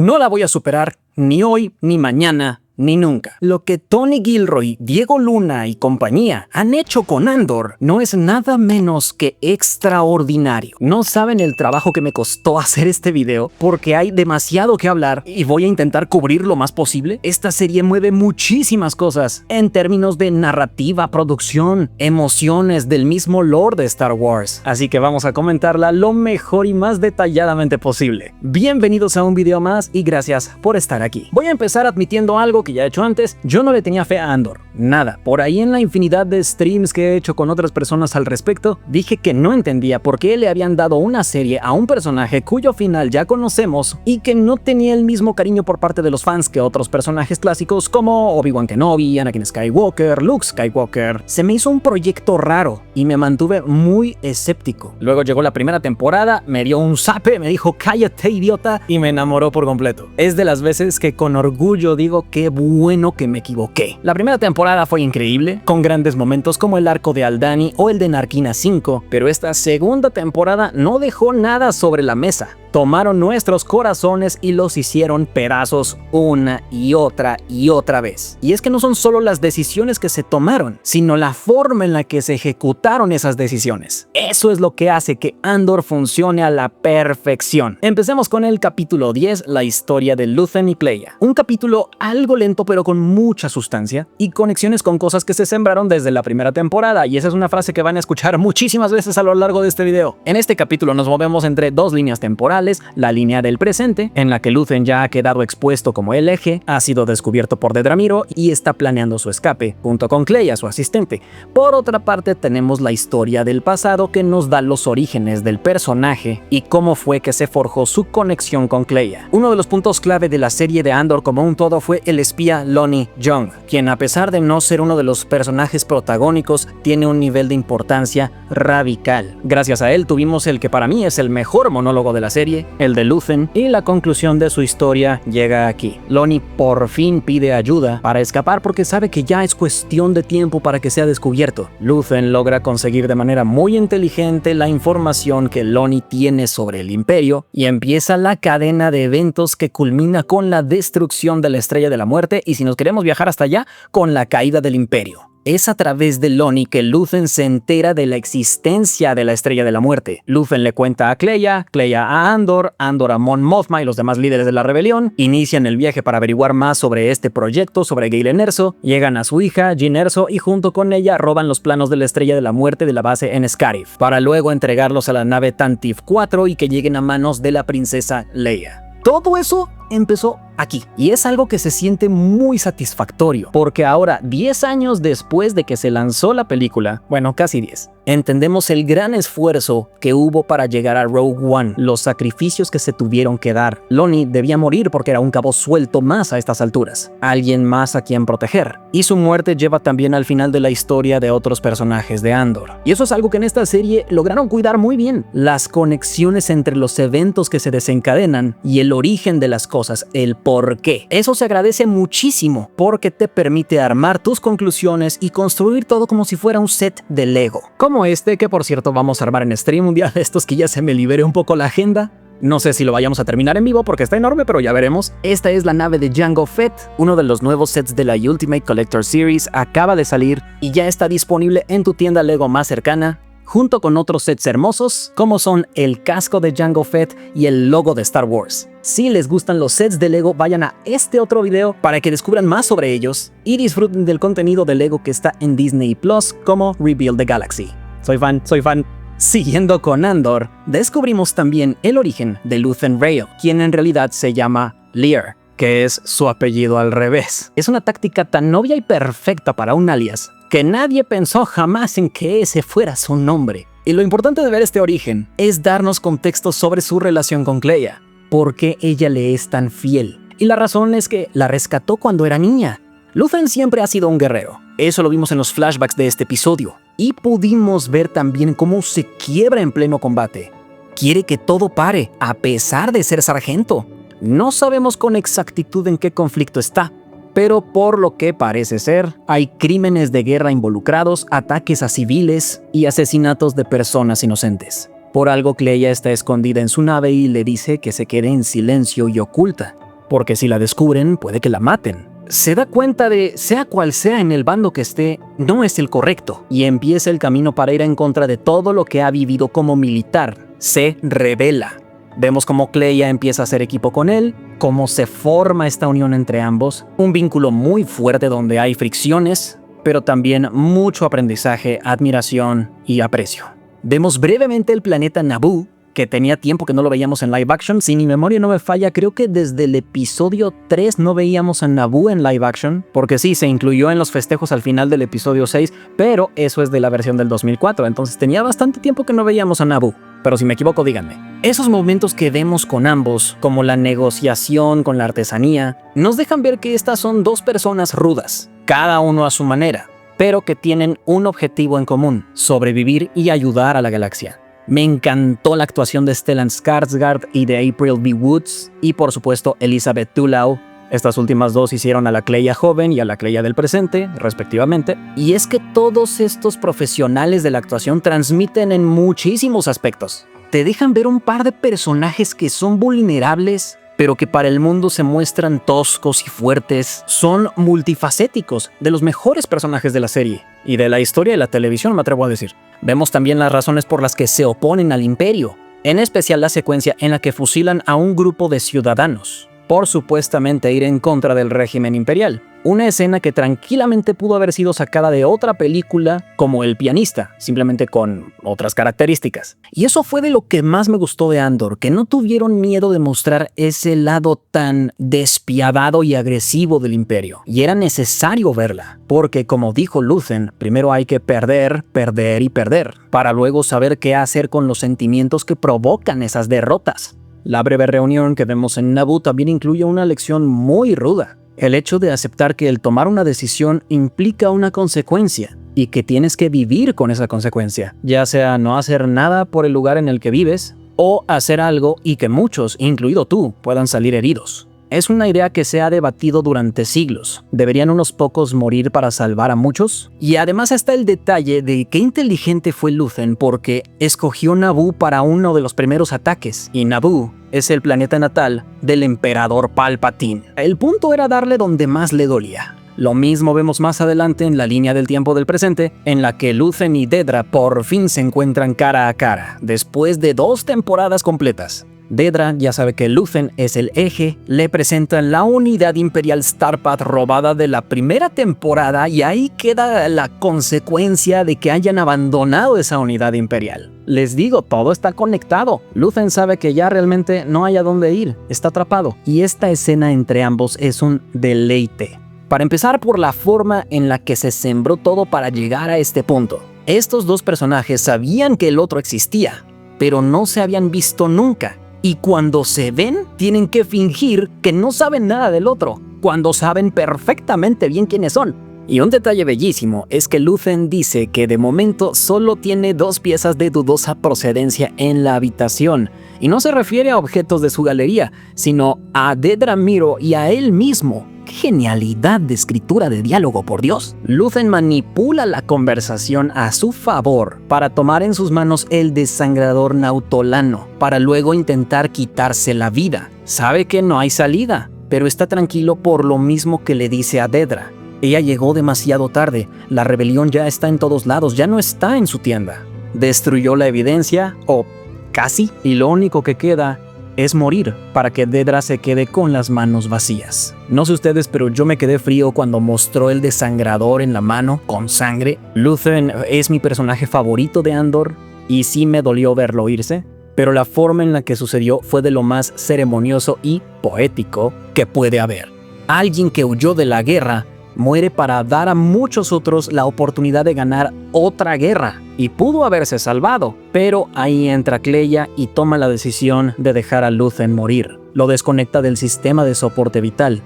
No la voy a superar ni hoy, ni mañana, ni nunca. Lo que Tony Gilroy, Diego Luna y compañía han hecho con Andor no es nada menos que extraordinario. No saben el trabajo que me costó hacer este video porque hay demasiado que hablar y voy a intentar cubrir lo más posible. Esta serie mueve muchísimas cosas en términos de narrativa, producción, emociones del mismo lore de Star Wars. Así que vamos a comentarla lo mejor y más detalladamente posible. Bienvenidos a un video más y gracias por estar aquí. Voy a empezar admitiendo algo que ya he hecho antes. Yo no le tenía fe a Andor, nada. Por ahí en la infinidad de streams que he hecho con otras personas al respecto, dije que no entendía por qué le habían dado una serie a un personaje cuyo final ya conocemos y que no tenía el mismo cariño por parte de los fans que otros personajes clásicos como Obi-Wan Kenobi, Anakin Skywalker, Luke Skywalker. Se me hizo un proyecto raro y me mantuve muy escéptico. Luego llegó la primera temporada, me dio un zape, me dijo cállate idiota y me enamoró por completo. Es de las veces que con orgullo digo que bueno que me equivoqué. La primera temporada fue increíble, con grandes momentos como el arco de Aldhani o el de Narkina 5, pero esta segunda temporada no dejó nada sobre la mesa. Tomaron nuestros corazones y los hicieron pedazos una y otra vez. Y es que no son solo las decisiones que se tomaron, sino la forma en la que se ejecutaron esas decisiones. Eso es lo que hace que Andor funcione a la perfección. Empecemos con el capítulo 10, la historia de Luthen y Kleya. Un capítulo algo lento pero con mucha sustancia y conexiones con cosas que se sembraron desde la primera temporada, y esa es una frase que van a escuchar muchísimas veces a lo largo de este video. En este capítulo nos movemos entre dos líneas temporales. La línea del presente, en la que Luthen ya ha quedado expuesto como el eje, ha sido descubierto por Dedramiro y está planeando su escape, junto con Kleya, su asistente. Por otra parte, tenemos la historia del pasado que nos da los orígenes del personaje y cómo fue que se forjó su conexión con Kleya. Uno de los puntos clave de la serie de Andor como un todo fue el espía Lonnie Young, quien a pesar de no ser uno de los personajes protagónicos, tiene un nivel de importancia radical. Gracias a él tuvimos el que para mí es el mejor monólogo de la serie, el de Luthen, y la conclusión de su historia llega aquí. Lonnie por fin pide ayuda para escapar porque sabe que ya es cuestión de tiempo para que sea descubierto. Luthen logra conseguir de manera muy inteligente la información que Lonnie tiene sobre el Imperio y empieza la cadena de eventos que culmina con la destrucción de la Estrella de la Muerte y, si nos queremos viajar hasta allá, con la caída del Imperio. Es a través de Lonnie que Luthen se entera de la existencia de la Estrella de la Muerte. Luthen le cuenta a Kleya, Kleya a Andor, Andor a Mon Mothma y los demás líderes de la rebelión. Inician el viaje para averiguar más sobre este proyecto, sobre Galen Erso. Llegan a su hija, Jyn Erso, y junto con ella roban los planos de la Estrella de la Muerte de la base en Scarif, para luego entregarlos a la nave Tantive 4 y que lleguen a manos de la princesa Leia. Todo eso empezó aquí, y es algo que se siente muy satisfactorio, porque ahora, 10 años después de que se lanzó la película, bueno, casi 10, entendemos el gran esfuerzo que hubo para llegar a Rogue One, los sacrificios que se tuvieron que dar. Lonnie debía morir porque era un cabo suelto más a estas alturas, alguien más a quien proteger, y su muerte lleva también al final de la historia de otros personajes de Andor. Y eso es algo que en esta serie lograron cuidar muy bien, las conexiones entre los eventos que se desencadenan y el origen de las cosas, el por qué. Eso se agradece muchísimo porque te permite armar tus conclusiones y construir todo como si fuera un set de Lego. Como este, que por cierto vamos a armar en stream un día de estos, que ya se me libere un poco la agenda. No sé si lo vayamos a terminar en vivo porque está enorme, pero ya veremos. Esta es la nave de Jango Fett, uno de los nuevos sets de la Ultimate Collector Series. Acaba de salir y ya está disponible en tu tienda Lego más cercana, junto con otros sets hermosos como son el casco de Jango Fett y el logo de Star Wars. Si les gustan los sets de Lego, vayan a este otro video para que descubran más sobre ellos y disfruten del contenido de Lego que está en Disney Plus, como Rebuild the Galaxy. Soy fan. Siguiendo con Andor, descubrimos también el origen de Luthen Rael, quien en realidad se llama Lear, que es su apellido al revés. Es una táctica tan obvia y perfecta para un alias que nadie pensó jamás en que ese fuera su nombre. Y lo importante de ver este origen es darnos contexto sobre su relación con Kleya, por qué ella le es tan fiel. Y la razón es que la rescató cuando era niña. Luthen siempre ha sido un guerrero, eso lo vimos en los flashbacks de este episodio, y pudimos ver también cómo se quiebra en pleno combate. Quiere que todo pare, a pesar de ser sargento. No sabemos con exactitud en qué conflicto está, pero por lo que parece ser, hay crímenes de guerra involucrados, ataques a civiles y asesinatos de personas inocentes. Por algo Kleya está escondida en su nave y le dice que se quede en silencio y oculta. porque si la descubren puede que la maten. Se da cuenta de, sea cual sea en el bando que esté, no es el correcto, y empieza el camino para ir en contra de todo lo que ha vivido como militar. Se rebela. Vemos cómo Cleia empieza a hacer equipo con él, cómo se forma esta unión entre ambos, un vínculo muy fuerte donde hay fricciones, pero también mucho aprendizaje, admiración y aprecio. Vemos brevemente el planeta Naboo, que tenía tiempo que no lo veíamos en live action. Si mi memoria no me falla, creo que desde el episodio 3 no veíamos a Naboo en live action, porque sí, se incluyó en los festejos al final del episodio 6, pero eso es de la versión del 2004, entonces tenía bastante tiempo que no veíamos a Naboo. Pero si me equivoco, díganme. Esos momentos que vemos con ambos, como la negociación con la artesanía, nos dejan ver que estas son dos personas rudas, cada uno a su manera, pero que tienen un objetivo en común: sobrevivir y ayudar a la galaxia. Me encantó la actuación de Stellan Skarsgård y de April B. Woods, y por supuesto Elizabeth Tullow. Estas últimas dos hicieron a la Cleia joven y a la Cleia del presente, respectivamente. Y es que todos estos profesionales de la actuación transmiten en muchísimos aspectos. Te dejan ver un par de personajes que son vulnerables, pero que para el mundo se muestran toscos y fuertes. Son multifacéticos, de los mejores personajes de la serie y de la historia de la televisión, me atrevo a decir. Vemos también las razones por las que se oponen al imperio, en especial la secuencia en la que fusilan a un grupo de ciudadanos por supuestamente ir en contra del régimen imperial. Una escena que tranquilamente pudo haber sido sacada de otra película como El pianista, simplemente con otras características. Y eso fue de lo que más me gustó de Andor, que no tuvieron miedo de mostrar ese lado tan despiadado y agresivo del imperio. Y era necesario verla, porque como dijo Luthen, primero hay que perder, perder y perder, para luego saber qué hacer con los sentimientos que provocan esas derrotas. La breve reunión que vemos en Naboo también incluye una lección muy ruda. El hecho de aceptar que el tomar una decisión implica una consecuencia y que tienes que vivir con esa consecuencia, ya sea no hacer nada por el lugar en el que vives o hacer algo y que muchos, incluido tú, puedan salir heridos. Es una idea que se ha debatido durante siglos. ¿Deberían unos pocos morir para salvar a muchos? Y además está el detalle de qué inteligente fue Luthen, porque escogió Naboo para uno de los primeros ataques, y Naboo es el planeta natal del emperador Palpatine. El punto era darle donde más le dolía. Lo mismo vemos más adelante en la línea del tiempo del presente, en la que Luthen y Dedra por fin se encuentran cara a cara, después de 2 temporadas completas. Dedra ya sabe que Luthen es el eje, le presentan la unidad imperial Starpath robada de la primera temporada y ahí queda la consecuencia de que hayan abandonado esa unidad imperial. Les digo, todo está conectado. Luthen sabe que ya realmente no hay a dónde ir, está atrapado. Y esta escena entre ambos es un deleite. Para empezar, por la forma en la que se sembró todo para llegar a este punto. Estos dos personajes sabían que el otro existía, pero no se habían visto nunca. Y cuando se ven, tienen que fingir que no saben nada del otro, cuando saben perfectamente bien quiénes son. Y un detalle bellísimo es que Luthen dice que de momento solo tiene 2 piezas de dudosa procedencia en la habitación. Y no se refiere a objetos de su galería, sino a Dedra Meero y a él mismo. ¡Qué genialidad de escritura de diálogo, por Dios! Luthen manipula la conversación a su favor para tomar en sus manos el desangrador nautolano, para luego intentar quitarse la vida. Sabe que no hay salida, pero está tranquilo por lo mismo que le dice a Dedra. Ella llegó demasiado tarde, la rebelión ya está en todos lados, ya no está en su tienda. Destruyó la evidencia, o casi, y lo único que queda es morir para que Dedra se quede con las manos vacías. No sé ustedes, pero yo me quedé frío cuando mostró el desangrador en la mano con sangre. Luthen es mi personaje favorito de Andor y sí me dolió verlo irse, pero la forma en la que sucedió fue de lo más ceremonioso y poético que puede haber. Alguien que huyó de la guerra muere para dar a muchos otros la oportunidad de ganar otra guerra, y pudo haberse salvado, pero ahí entra Cleia y toma la decisión de dejar a Luthen morir. Lo desconecta del sistema de soporte vital.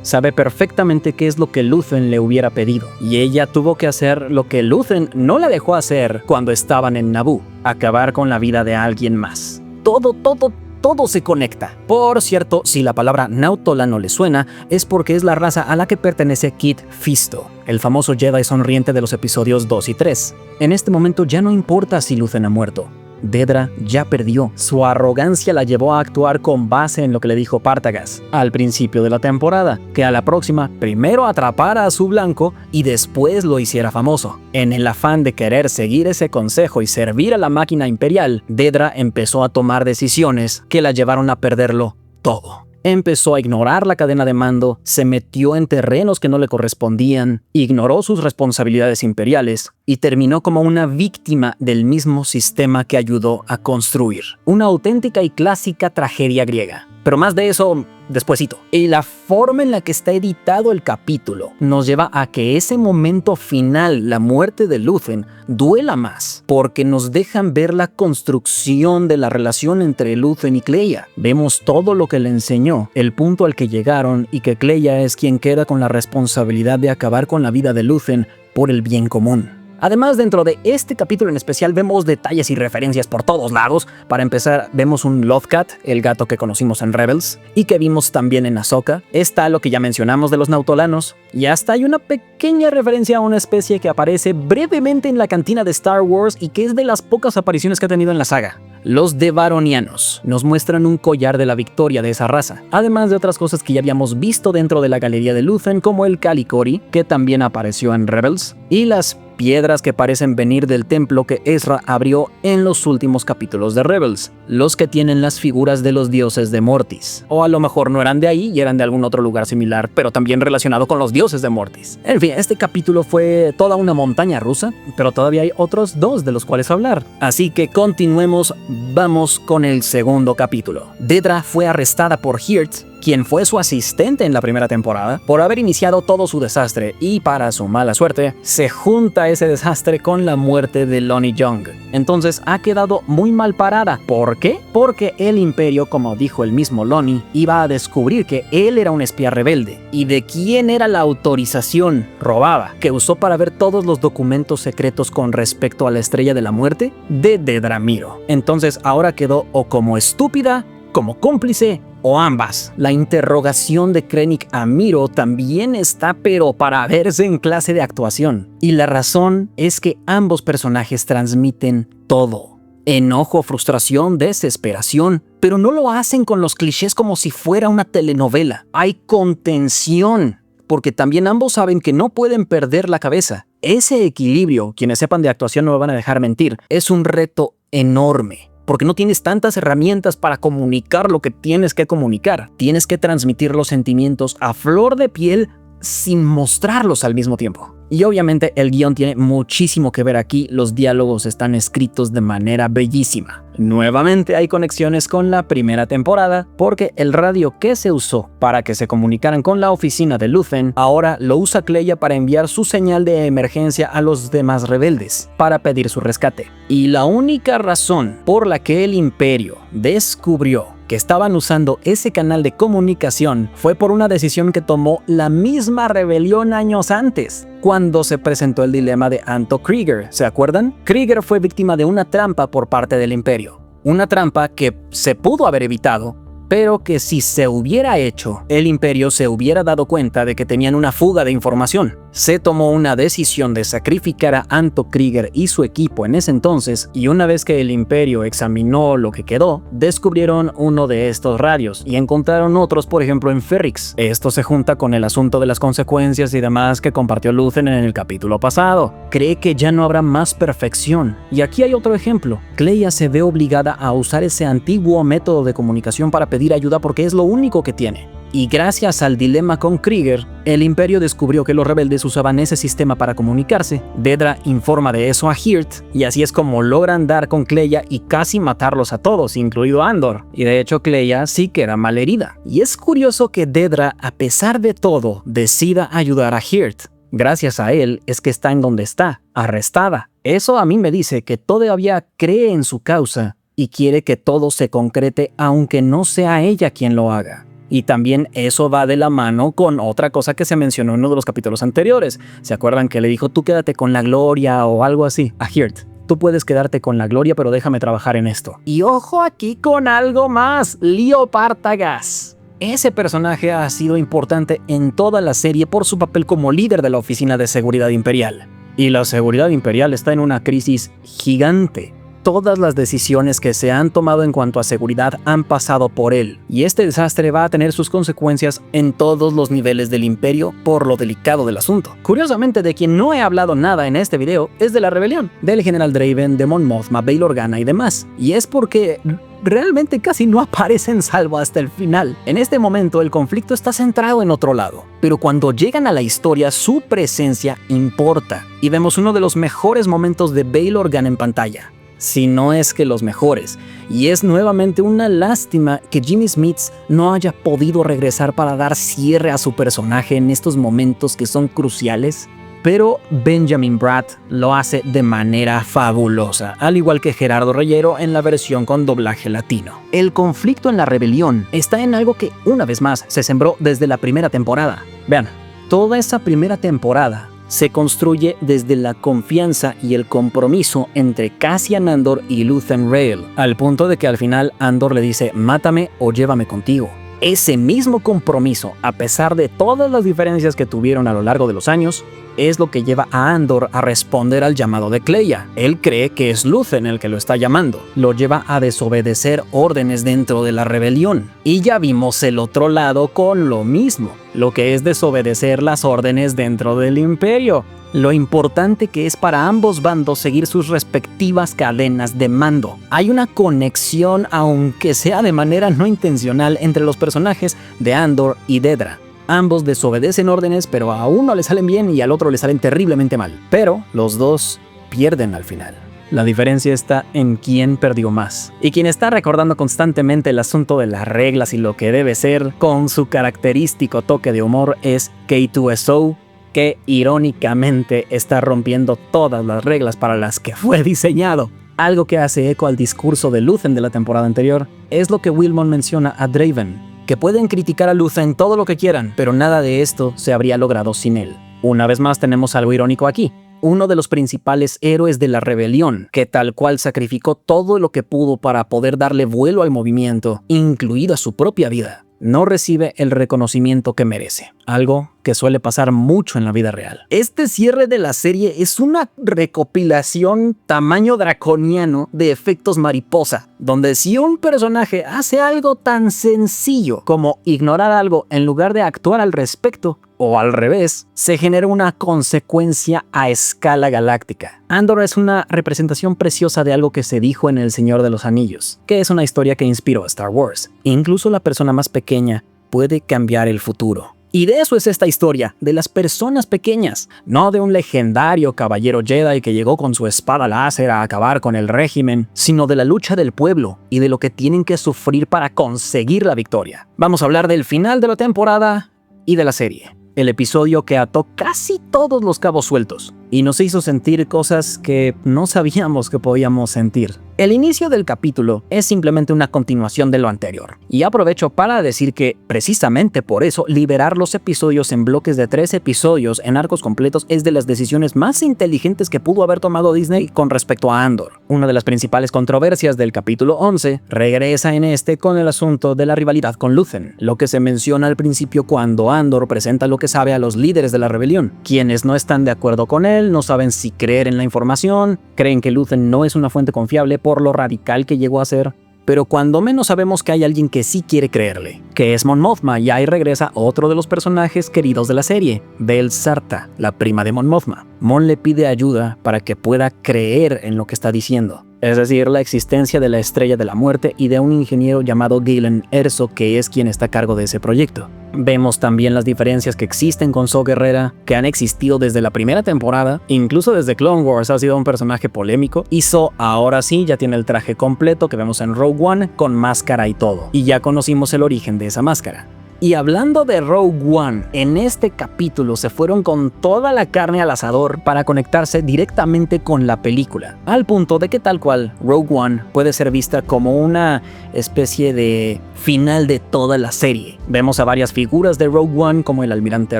Sabe perfectamente qué es lo que Luthen le hubiera pedido, y ella tuvo que hacer lo que Luthen no la dejó hacer cuando estaban en Naboo: acabar con la vida de alguien más. Todo se conecta. Por cierto, si la palabra nautolano le suena, es porque es la raza a la que pertenece Kit Fisto, el famoso Jedi sonriente de los episodios 2 y 3. En este momento ya no importa si Luthen ha muerto. Dedra ya perdió. Su arrogancia la llevó a actuar con base en lo que le dijo Partagaz al principio de la temporada, que a la próxima primero atrapara a su blanco y después lo hiciera famoso. En el afán de querer seguir ese consejo y servir a la máquina imperial, Dedra empezó a tomar decisiones que la llevaron a perderlo todo. Empezó a ignorar la cadena de mando, se metió en terrenos que no le correspondían, ignoró sus responsabilidades imperiales y terminó como una víctima del mismo sistema que ayudó a construir. Una auténtica y clásica tragedia griega. Pero más de eso despuesito. Y la forma en la que está editado el capítulo nos lleva a que ese momento final, la muerte de Lúthien, duela más, porque nos dejan ver la construcción de la relación entre Lúthien y Kleya. Vemos todo lo que le enseñó, el punto al que llegaron y que Kleya es quien queda con la responsabilidad de acabar con la vida de Lúthien por el bien común. Además, dentro de este capítulo en especial vemos detalles y referencias por todos lados. Para empezar, vemos un Lothcat, el gato que conocimos en Rebels, y que vimos también en Ahsoka. Está lo que ya mencionamos de los nautolanos, y hasta hay una pequeña referencia a una especie que aparece brevemente en la cantina de Star Wars y que es de las pocas apariciones que ha tenido en la saga. Los Devaronianos nos muestran un collar de la victoria de esa raza, además de otras cosas que ya habíamos visto dentro de la galería de Lúthien, como el Calicori, que también apareció en Rebels, y las piedras que parecen venir del templo que Ezra abrió en los últimos capítulos de Rebels, los que tienen las figuras de los dioses de Mortis. O a lo mejor no eran de ahí y eran de algún otro lugar similar, pero también relacionado con los dioses de Mortis. En fin, este capítulo fue toda una montaña rusa, pero todavía hay otros dos de los cuales hablar. Así que continuemos, vamos con el segundo capítulo. Dedra fue arrestada por Hirt, quien fue su asistente en la primera temporada, por haber iniciado todo su desastre, y para su mala suerte, se junta ese desastre con la muerte de Lonnie Young. Entonces ha quedado muy mal parada. ¿Por qué? Porque el Imperio, como dijo el mismo Lonnie, iba a descubrir que él era un espía rebelde. ¿Y de quién era la autorización robada que usó para ver todos los documentos secretos con respecto a la Estrella de la Muerte? De Dedra Meero. Entonces ahora quedó o como estúpida, como cómplice, o ambas. La interrogación de Krennic a Meero también está pero para verse en clase de actuación. Y la razón es que ambos personajes transmiten todo. Enojo, frustración, desesperación, pero no lo hacen con los clichés como si fuera una telenovela. Hay contención, porque también ambos saben que no pueden perder la cabeza. Ese equilibrio, quienes sepan de actuación no me van a dejar mentir, es un reto enorme. Porque no tienes tantas herramientas para comunicar lo que tienes que comunicar. Tienes que transmitir los sentimientos a flor de piel sin mostrarlos al mismo tiempo. Y obviamente el guión tiene muchísimo que ver aquí, los diálogos están escritos de manera bellísima. Nuevamente hay conexiones con la primera temporada, porque el radio que se usó para que se comunicaran con la oficina de Lúthien, ahora lo usa Kleya para enviar su señal de emergencia a los demás rebeldes, para pedir su rescate. Y la única razón por la que el Imperio descubrió que estaban usando ese canal de comunicación fue por una decisión que tomó la misma rebelión años antes, cuando se presentó el dilema de Anto Kreegyr, ¿se acuerdan? Kreegyr fue víctima de una trampa por parte del Imperio, una trampa que se pudo haber evitado, pero que si se hubiera hecho, el Imperio se hubiera dado cuenta de que tenían una fuga de información. Se tomó una decisión de sacrificar a Anto Kreegyr y su equipo en ese entonces, y una vez que el Imperio examinó lo que quedó, descubrieron uno de estos radios y encontraron otros, por ejemplo en Ferrix. Esto se junta con el asunto de las consecuencias y demás que compartió Lúthien en el capítulo pasado. Cree que ya no habrá más perfección. Y aquí hay otro ejemplo. Kleya se ve obligada a usar ese antiguo método de comunicación para pedir ayuda porque es lo único que tiene. Y gracias al dilema con Kreegyr, el Imperio descubrió que los rebeldes usaban ese sistema para comunicarse. Dedra informa de eso a Hirt, y así es como logran dar con Kleya y casi matarlos a todos, incluido Andor. Y de hecho Kleya sí queda malherida. Y es curioso que Dedra, a pesar de todo, decida ayudar a Hirt. Gracias a él es que está en donde está, arrestada. Eso a mí me dice que todavía cree en su causa y quiere que todo se concrete aunque no sea ella quien lo haga. Y también eso va de la mano con otra cosa que se mencionó en uno de los capítulos anteriores. ¿Se acuerdan que le dijo tú quédate con la gloria o algo así a Hirt? Tú puedes quedarte con la gloria, pero déjame trabajar en esto. Y ojo aquí con algo más, Leo Partagaz. Ese personaje ha sido importante en toda la serie por su papel como líder de la Oficina de Seguridad Imperial. Y la seguridad imperial está en una crisis gigante. Todas las decisiones que se han tomado en cuanto a seguridad han pasado por él, y este desastre va a tener sus consecuencias en todos los niveles del imperio por lo delicado del asunto. Curiosamente, de quien no he hablado nada en este video es de la rebelión, del general Draven, de Mon Mothma, Bail Organa y demás, y es porque realmente casi no aparecen salvo hasta el final. En este momento el conflicto está centrado en otro lado, pero cuando llegan a la historia su presencia importa, y vemos uno de los mejores momentos de Bail Organa en pantalla, si no es que los mejores, y es nuevamente una lástima que Jimmy Smits no haya podido regresar para dar cierre a su personaje en estos momentos que son cruciales, pero Benjamin Bratt lo hace de manera fabulosa, al igual que Gerardo Reyero en la versión con doblaje latino. El conflicto en la rebelión está en algo que, una vez más, se sembró desde la primera temporada. Vean, toda esa primera temporada se construye desde la confianza y el compromiso entre Cassian Andor y Luthen Rael, al punto de que al final Andor le dice «mátame o llévame contigo». Ese mismo compromiso, a pesar de todas las diferencias que tuvieron a lo largo de los años, es lo que lleva a Andor a responder al llamado de Kleya. Él cree que es Luthen el que lo está llamando. Lo lleva a desobedecer órdenes dentro de la rebelión. Y ya vimos el otro lado con lo mismo, lo que es desobedecer las órdenes dentro del imperio. Lo importante que es para ambos bandos seguir sus respectivas cadenas de mando. Hay una conexión, aunque sea de manera no intencional, entre los personajes de Andor y Dedra. Ambos desobedecen órdenes, pero a uno le salen bien y al otro le salen terriblemente mal. Pero los dos pierden al final. La diferencia está en quién perdió más. Y quien está recordando constantemente el asunto de las reglas y lo que debe ser, con su característico toque de humor, es K2SO, que irónicamente está rompiendo todas las reglas para las que fue diseñado. Algo que hace eco al discurso de Luthen de la temporada anterior es lo que Wilmot menciona a Draven, que pueden criticar a Luthen todo lo que quieran, pero nada de esto se habría logrado sin él. Una vez más tenemos algo irónico aquí. Uno de los principales héroes de la rebelión, que tal cual sacrificó todo lo que pudo para poder darle vuelo al movimiento, incluida su propia vida, no recibe el reconocimiento que merece, algo que suele pasar mucho en la vida real. Este cierre de la serie es una recopilación tamaño draconiano de efectos mariposa, donde si un personaje hace algo tan sencillo como ignorar algo en lugar de actuar al respecto, o al revés, se genera una consecuencia a escala galáctica. Andor es una representación preciosa de algo que se dijo en El Señor de los Anillos, que es una historia que inspiró a Star Wars. Incluso la persona más pequeña puede cambiar el futuro. Y de eso es esta historia, de las personas pequeñas, no de un legendario caballero Jedi que llegó con su espada láser a acabar con el régimen, sino de la lucha del pueblo y de lo que tienen que sufrir para conseguir la victoria. Vamos a hablar del final de la temporada y de la serie. El episodio que ató casi todos los cabos sueltos y nos hizo sentir cosas que no sabíamos que podíamos sentir. El inicio del capítulo es simplemente una continuación de lo anterior, y aprovecho para decir que, precisamente por eso, liberar los episodios en bloques de 3 episodios en arcos completos es de las decisiones más inteligentes que pudo haber tomado Disney con respecto a Andor. Una de las principales controversias del capítulo 11 regresa en este con el asunto de la rivalidad con Luthen, lo que se menciona al principio cuando Andor presenta lo que sabe a los líderes de la rebelión, quienes no están de acuerdo con él, no saben si creer en la información, creen que Luthen no es una fuente confiable por lo radical que llegó a ser, pero cuando menos sabemos que hay alguien que sí quiere creerle, que es Mon Mothma, y ahí regresa otro de los personajes queridos de la serie, Bail Zarta, la prima de Mon Mothma. Mon le pide ayuda para que pueda creer en lo que está diciendo, es decir, la existencia de la Estrella de la Muerte y de un ingeniero llamado Galen Erso, que es quien está a cargo de ese proyecto. Vemos también las diferencias que existen con Saw Gerrera, que han existido desde la primera temporada, incluso desde Clone Wars ha sido un personaje polémico, y Saw ahora sí ya tiene el traje completo que vemos en Rogue One, con máscara y todo, y ya conocimos el origen de esa máscara. Y hablando de Rogue One, en este capítulo se fueron con toda la carne al asador para conectarse directamente con la película, al punto de que tal cual Rogue One puede ser vista como una especie de final de toda la serie. Vemos a varias figuras de Rogue One como el almirante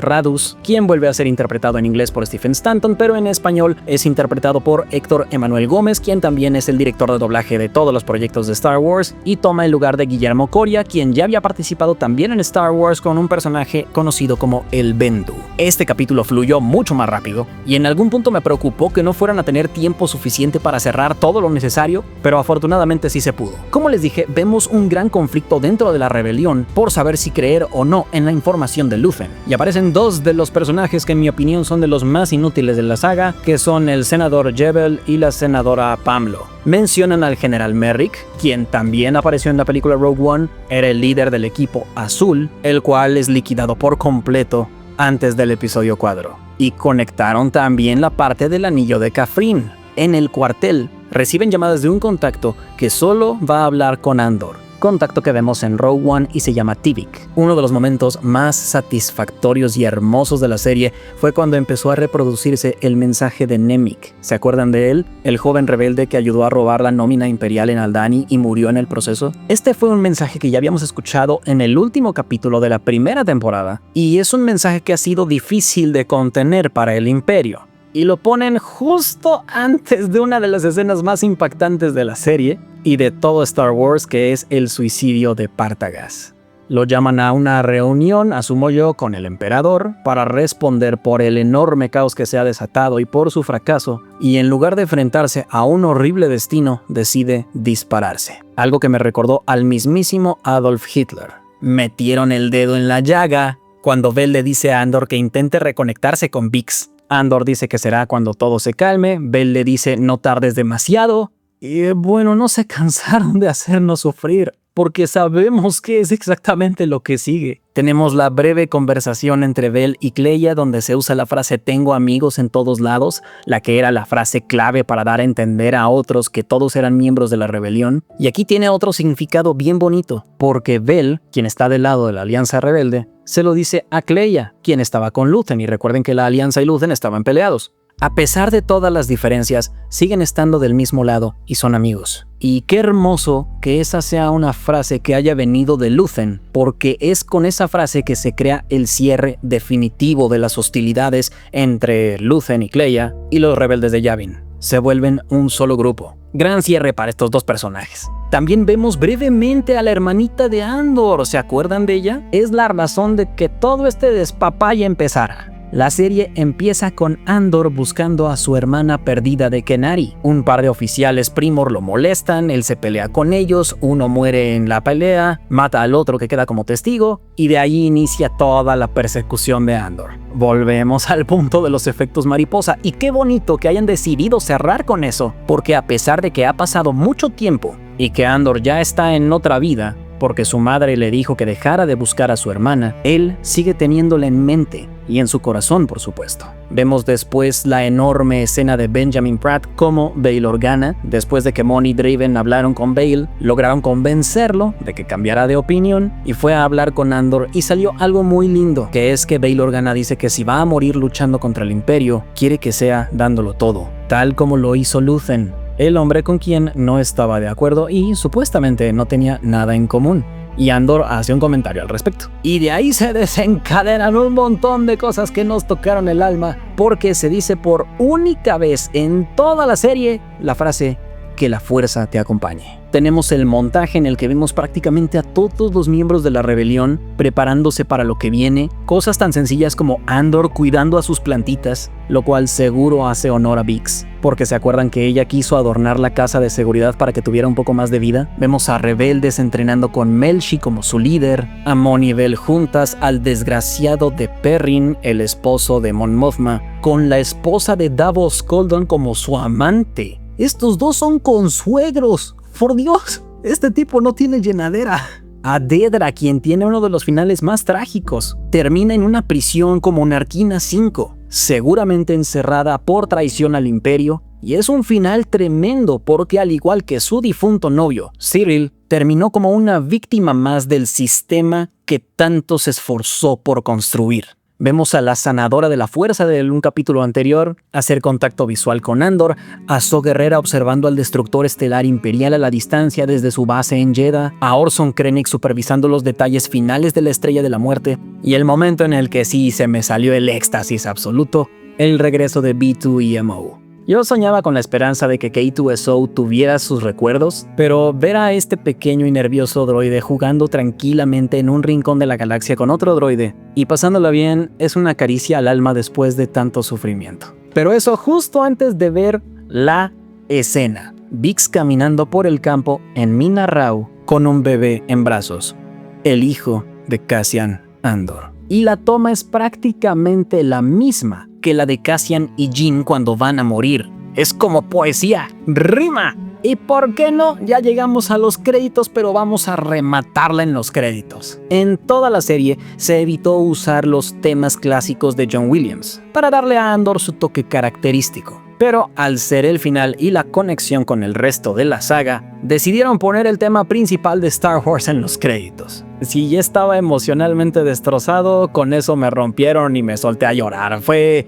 Radus, quien vuelve a ser interpretado en inglés por Stephen Stanton, pero en español es interpretado por Héctor Emanuel Gómez, quien también es el director de doblaje de todos los proyectos de Star Wars y toma el lugar de Guillermo Coria, quien ya había participado también en Star Wars con un personaje conocido como el Bendu. Este capítulo fluyó mucho más rápido y en algún punto me preocupó que no fueran a tener tiempo suficiente para cerrar todo lo necesario, pero afortunadamente sí se pudo. Como les dije, vemos un gran conflicto dentro de la rebelión por saber si creer o no en la información de Luthen, y aparecen dos de los personajes que en mi opinión son de los más inútiles de la saga, que son el senador Jebel y la senadora Pamlo. Mencionan al general Merrick, quien también apareció en la película Rogue One, era el líder del equipo azul, el cual es liquidado por completo antes del episodio 4. Y conectaron también la parte del anillo de Kafrin. En el cuartel reciben llamadas de un contacto que solo va a hablar con Andor, contacto que vemos en Rogue One y se llama Tivik. Uno de los momentos más satisfactorios y hermosos de la serie fue cuando empezó a reproducirse el mensaje de Nemik. ¿Se acuerdan de él? El joven rebelde que ayudó a robar la nómina imperial en Aldhani y murió en el proceso. Este fue un mensaje que ya habíamos escuchado en el último capítulo de la primera temporada y es un mensaje que ha sido difícil de contener para el Imperio. Y lo ponen justo antes de una de las escenas más impactantes de la serie y de todo Star Wars, que es el suicidio de Partagaz. Lo llaman a una reunión, asumo yo, con el emperador para responder por el enorme caos que se ha desatado y por su fracaso, y en lugar de enfrentarse a un horrible destino, decide dispararse. Algo que me recordó al mismísimo Adolf Hitler. Metieron el dedo en la llaga cuando Bell le dice a Andor que intente reconectarse con Bix. Andor dice que será cuando todo se calme, Bell le dice no tardes demasiado, y bueno, no se cansaron de hacernos sufrir, porque sabemos qué es exactamente lo que sigue. Tenemos la breve conversación entre Bell y Kleya donde se usa la frase tengo amigos en todos lados, la que era la frase clave para dar a entender a otros que todos eran miembros de la rebelión, y aquí tiene otro significado bien bonito, porque Bell, quien está del lado de la Alianza Rebelde, se lo dice a Kleya, quien estaba con Luthen, y recuerden que la Alianza y Luthen estaban peleados. A pesar de todas las diferencias, siguen estando del mismo lado y son amigos. Y qué hermoso que esa sea una frase que haya venido de Luthen, porque es con esa frase que se crea el cierre definitivo de las hostilidades entre Luthen y Kleya y los rebeldes de Yavin. Se vuelven un solo grupo. Gran cierre para estos dos personajes. También vemos brevemente a la hermanita de Andor, ¿se acuerdan de ella? Es la razón de que todo este despapalle empezara. La serie empieza con Andor buscando a su hermana perdida de Kenari. Un par de oficiales Primor lo molestan, él se pelea con ellos, uno muere en la pelea, mata al otro que queda como testigo, y de ahí inicia toda la persecución de Andor. Volvemos al punto de los efectos mariposa, y qué bonito que hayan decidido cerrar con eso, porque a pesar de que ha pasado mucho tiempo y que Andor ya está en otra vida, porque su madre le dijo que dejara de buscar a su hermana, él sigue teniéndola en mente y en su corazón, por supuesto. Vemos después la enorme escena de Benjamin Pratt como Bail Organa. Después de que Mon y Draven hablaron con Bail, lograron convencerlo de que cambiara de opinión y fue a hablar con Andor y salió algo muy lindo, que es que Bail Organa dice que si va a morir luchando contra el Imperio, quiere que sea dándolo todo, tal como lo hizo Luthen, el hombre con quien no estaba de acuerdo y supuestamente no tenía nada en común. Y Andor hace un comentario al respecto. Y de ahí se desencadenan un montón de cosas que nos tocaron el alma, porque se dice por única vez en toda la serie la frase que la fuerza te acompañe. Tenemos el montaje en el que vemos prácticamente a todos los miembros de la rebelión preparándose para lo que viene, cosas tan sencillas como Andor cuidando a sus plantitas, lo cual seguro hace honor a Bix, porque se acuerdan que ella quiso adornar la casa de seguridad para que tuviera un poco más de vida. Vemos a rebeldes entrenando con Melshi como su líder, a Mon y Bell juntas, al desgraciado de Perrin, el esposo de Mon Mothma, con la esposa de Davos Koldon como su amante. Estos dos son consuegros. Por Dios, este tipo no tiene llenadera. A Dedra, quien tiene uno de los finales más trágicos, termina en una prisión como Narkina 5, seguramente encerrada por traición al Imperio, y es un final tremendo porque al igual que su difunto novio, Cyril, terminó como una víctima más del sistema que tanto se esforzó por construir. Vemos a la sanadora de la fuerza de un capítulo anterior hacer contacto visual con Andor, a Saw Gerrera observando al destructor estelar imperial a la distancia desde su base en Jedha, a Orson Krennic supervisando los detalles finales de la Estrella de la Muerte, y el momento en el que sí se me salió el éxtasis absoluto, el regreso de B2EMO. Yo soñaba con la esperanza de que K2SO tuviera sus recuerdos, pero ver a este pequeño y nervioso droide jugando tranquilamente en un rincón de la galaxia con otro droide y pasándola bien es una caricia al alma después de tanto sufrimiento. Pero eso justo antes de ver la escena. Bix caminando por el campo en Mina Rau con un bebé en brazos, el hijo de Cassian Andor. Y la toma es prácticamente la misma que la de Cassian y Jyn cuando van a morir. Es como poesía, rima. ¿Y por qué no? Ya llegamos a los créditos, pero vamos a rematarla en los créditos. En toda la serie se evitó usar los temas clásicos de John Williams para darle a Andor su toque característico. Pero al ser el final y la conexión con el resto de la saga, decidieron poner el tema principal de Star Wars en los créditos. Si ya estaba emocionalmente destrozado, con eso me rompieron y me solté a llorar. Fue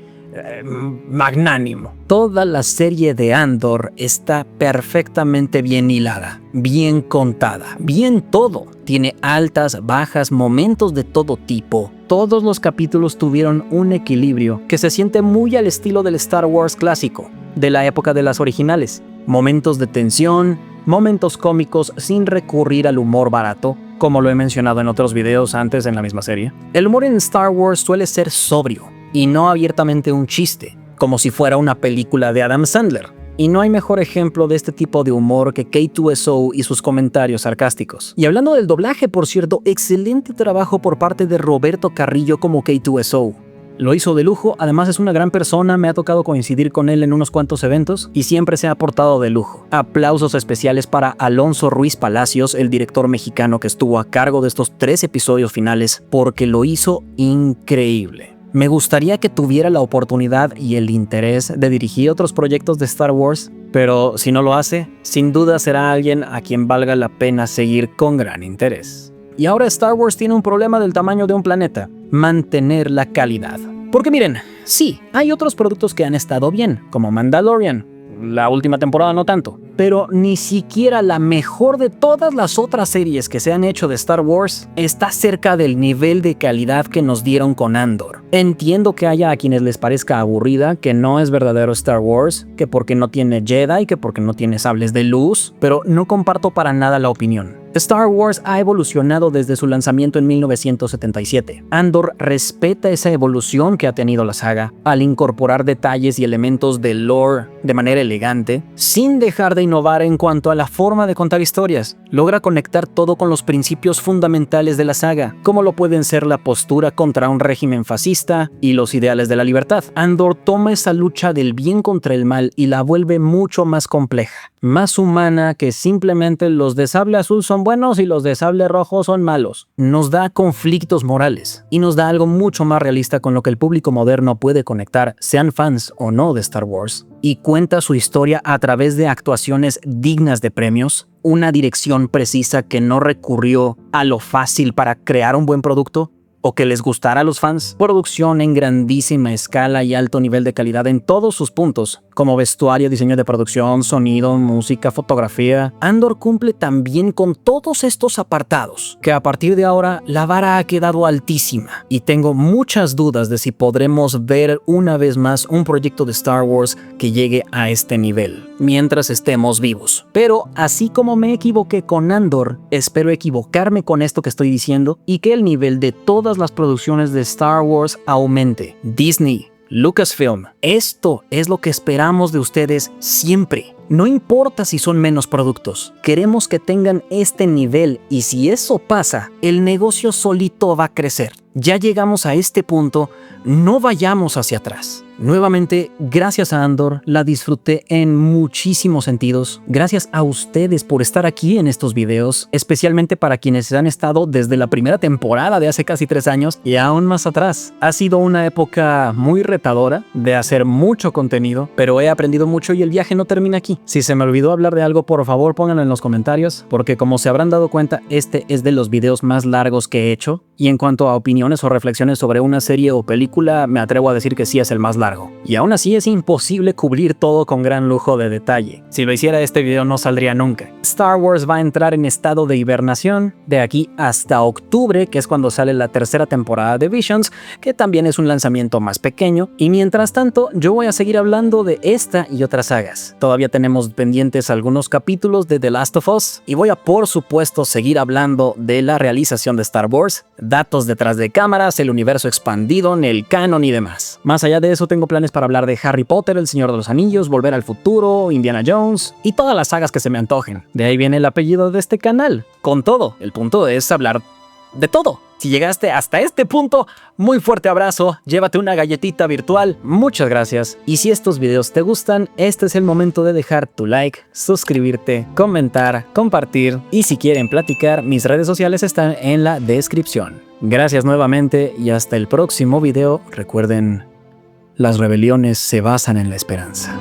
magnánimo. Toda la serie de Andor está perfectamente bien hilada, bien contada, bien todo. Tiene altas, bajas, momentos de todo tipo. Todos los capítulos tuvieron un equilibrio que se siente muy al estilo del Star Wars clásico, de la época de las originales. Momentos de tensión, momentos cómicos sin recurrir al humor barato, como lo he mencionado en otros videos antes en la misma serie. El humor en Star Wars suele ser sobrio y no abiertamente un chiste, como si fuera una película de Adam Sandler. Y no hay mejor ejemplo de este tipo de humor que K2SO y sus comentarios sarcásticos. Y hablando del doblaje, por cierto, excelente trabajo por parte de Roberto Carrillo como K2SO. Lo hizo de lujo, además es una gran persona, me ha tocado coincidir con él en unos cuantos eventos y siempre se ha portado de lujo. Aplausos especiales para Alonso Ruiz Palacios, el director mexicano que estuvo a cargo de estos 3 episodios finales, porque lo hizo increíble. Me gustaría que tuviera la oportunidad y el interés de dirigir otros proyectos de Star Wars, pero si no lo hace, sin duda será alguien a quien valga la pena seguir con gran interés. Y ahora Star Wars tiene un problema del tamaño de un planeta: mantener la calidad. Porque miren, sí, hay otros productos que han estado bien, como Mandalorian. La última temporada no tanto. Pero ni siquiera la mejor de todas las otras series que se han hecho de Star Wars está cerca del nivel de calidad que nos dieron con Andor. Entiendo que haya a quienes les parezca aburrida, que no es verdadero Star Wars, que porque no tiene Jedi, que porque no tiene sables de luz, pero no comparto para nada la opinión. Star Wars ha evolucionado desde su lanzamiento en 1977. Andor respeta esa evolución que ha tenido la saga al incorporar detalles y elementos del lore de manera elegante, sin dejar de innovar en cuanto a la forma de contar historias. Logra conectar todo con los principios fundamentales de la saga, como lo pueden ser la postura contra un régimen fascista y los ideales de la libertad. Andor toma esa lucha del bien contra el mal y la vuelve mucho más compleja, más humana que simplemente los de sable azul son buenos y los de sable rojo son malos. Nos da conflictos morales y nos da algo mucho más realista con lo que el público moderno puede conectar, sean fans o no de Star Wars, y cuenta su historia a través de actuaciones dignas de premios, una dirección precisa que no recurrió a lo fácil para crear un buen producto o que les gustara a los fans, producción en grandísima escala y alto nivel de calidad en todos sus puntos, como vestuario, diseño de producción, sonido, música, fotografía. Andor cumple también con todos estos apartados, que a partir de ahora la vara ha quedado altísima, y tengo muchas dudas de si podremos ver una vez más un proyecto de Star Wars que llegue a este nivel, mientras estemos vivos. Pero así como me equivoqué con Andor, espero equivocarme con esto que estoy diciendo y que el nivel de todas las producciones de Star Wars aumente. Disney, Lucasfilm, esto es lo que esperamos de ustedes siempre. No importa si son menos productos, queremos que tengan este nivel, y si eso pasa, el negocio solito va a crecer. Ya llegamos a este punto, no vayamos hacia atrás. Nuevamente, gracias a Andor, la disfruté en muchísimos sentidos. Gracias a ustedes por estar aquí en estos videos, especialmente para quienes han estado desde la primera temporada de hace casi 3 años y aún más atrás. Ha sido una época muy retadora de hacer mucho contenido, pero he aprendido mucho y el viaje no termina aquí. Si se me olvidó hablar de algo, por favor pónganlo en los comentarios, porque como se habrán dado cuenta, este es de los videos más largos que he hecho, y en cuanto a opinión opiniones o reflexiones sobre una serie o película, me atrevo a decir que sí es el más largo. Y aún así es imposible cubrir todo con gran lujo de detalle. Si lo hiciera, este video no saldría nunca. Star Wars va a entrar en estado de hibernación de aquí hasta octubre, que es cuando sale la tercera temporada de Visions, que también es un lanzamiento más pequeño. Y mientras tanto, yo voy a seguir hablando de esta y otras sagas. Todavía tenemos pendientes algunos capítulos de The Last of Us, y voy a por supuesto seguir hablando de la realización de Star Wars, datos detrás de cámaras, el universo expandido, en el canon y demás. Más allá de eso, tengo planes para hablar de Harry Potter, El Señor de los Anillos, Volver al Futuro, Indiana Jones y todas las sagas que se me antojen. De ahí viene el apellido de este canal, Con Todo. El punto es hablar de todo. Si llegaste hasta este punto, muy fuerte abrazo, llévate una galletita virtual, muchas gracias. Y si estos videos te gustan, este es el momento de dejar tu like, suscribirte, comentar, compartir, y si quieren platicar, mis redes sociales están en la descripción. Gracias nuevamente y hasta el próximo video. Recuerden, las rebeliones se basan en la esperanza.